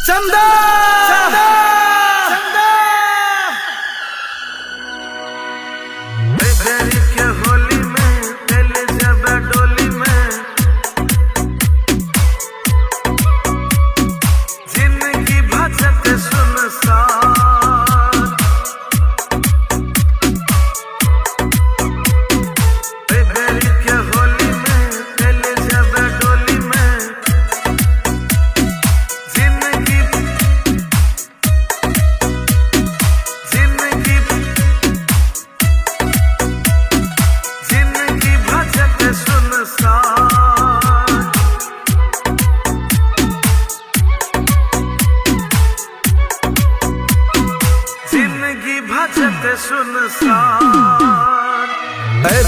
चंदा चंदा चंदा बेरी के होली में दिल जब डोली में जिंदगी भजत सुनसान बेरी के होली में दिल जब डोली में जिंदगी भजत सुनसान जिंदगी भजत सुनसान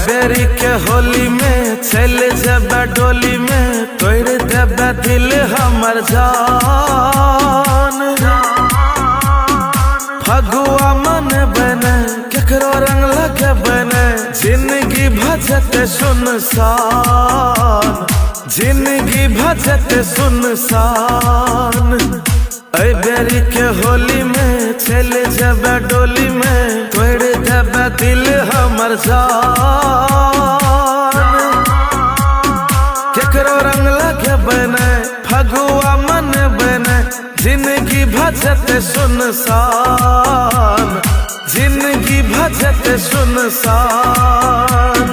बेरी के होली में चल जब डोली में तोड़ देब दिल हमर जान फगुआ मन बने केकरो रंग लगे बने जिंदगी भजत सुनसान जिंदगी भजत सुनसान बेरी के होली में चल जब डोली में तोड़ देब दिल हमर जान केकरो रंग लगे बने फगुआ मन बने जिंदगी भजत सुनसान जिंदगी भजत सुनसान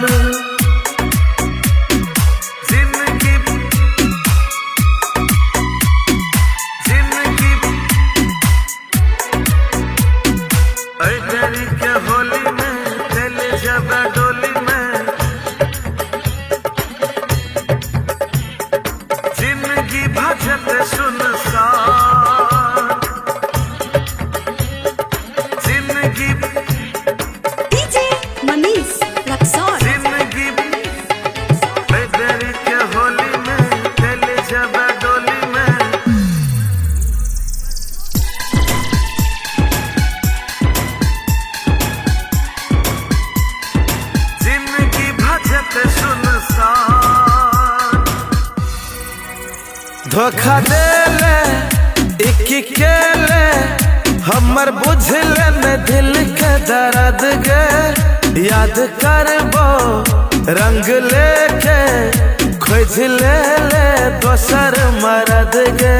बेरी के होली में दिल जब डोली में जिंदगी भजत सुनसान जिंदगी डीजे मनीष रक्सौल जिंदगी बेरी के होली में दिल जब डोली में जिंदगी भजत सुनसान धोखा दे ले इक्की के ले हमर बुझले न दिल के दर्द गे याद करबो रंग लेके खोज ले ले दोसर मरद गे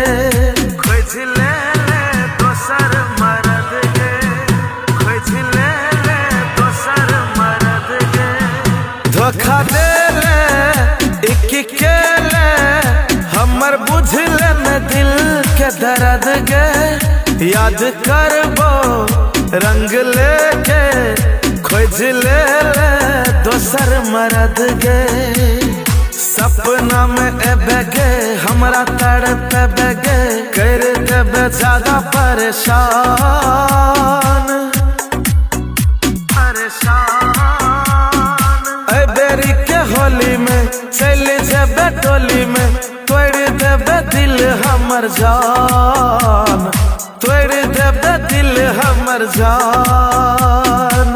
खोज ले ले दोसर मरद गे खोज ले ले दोसर मरद गे धोखा दे ले इक्की के ले हमर बुझले न दिल के दर्द गे याद करबो रंग लेके खोज ले ले दोसर मरद गे सपना में एबे गे हमरा तड़पे गे कर देबे ज्यादा परेशान बेरी के होली में चल जब टोली में तोड़ देबे दिल हमर जान तोड़ देबे दिल हमर जान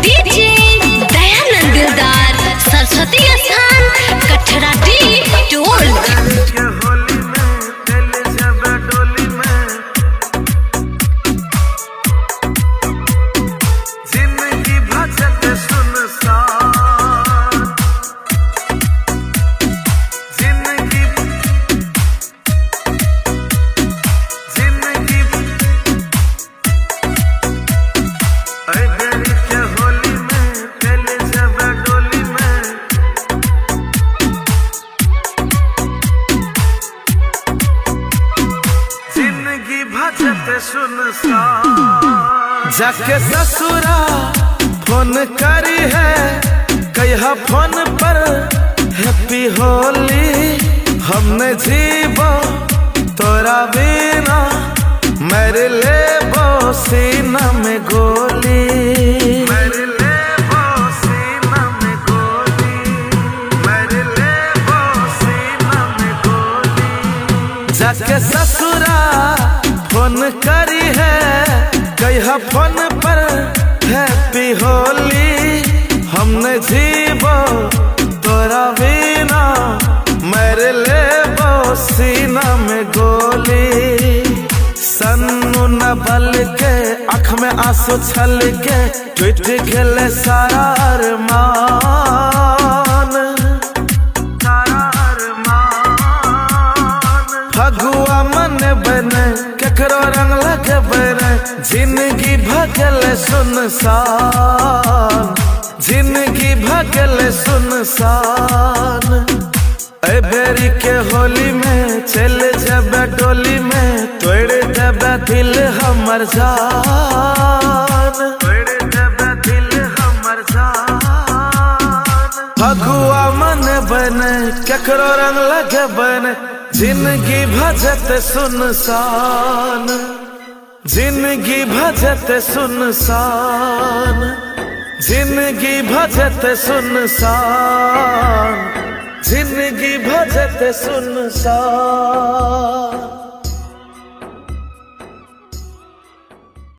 डीजे दयानंद दिलदार सरस्वती स्थान कठरा टी टोल के होली में दिल जब डोली में जिंदगी भजत सुनसान जिंदगी बेरी के होली में दिल जब डोली में जिंदगी भजत सुनसान जाके ससुरा फोन करी है कहिया फोन पर हैप्पी होली हमने जीवो तोरा बिना मेरे लेबो सीना में गोली मेरे लेबो सीना में गोली मेरे लेबो सीना में गोली जाके ससुरा फोन करी है कहिया फोन पर हैप्पी होली हमने जीवो तोरा बिना मेरे लेबो सीना आंसू छल के टूट गेले सारा अरमान। फगुआ मन बने केकरो रंग लगे बने, जिंदगी भगल सुनसान, जिंदगी भगल सुनसान। ए बेरी के होली में चल जब डोली में, तोड़ जब दिल हमर जान, तोड़ जब दिल हमर जान। फगुआ मन बने केकरो रंग लगे बने, जिंदगी भजत सुनसान, जिंदगी भजत सुनसान, जिंदगी भजत सुनसान, जिंदगी भजत सुनसान।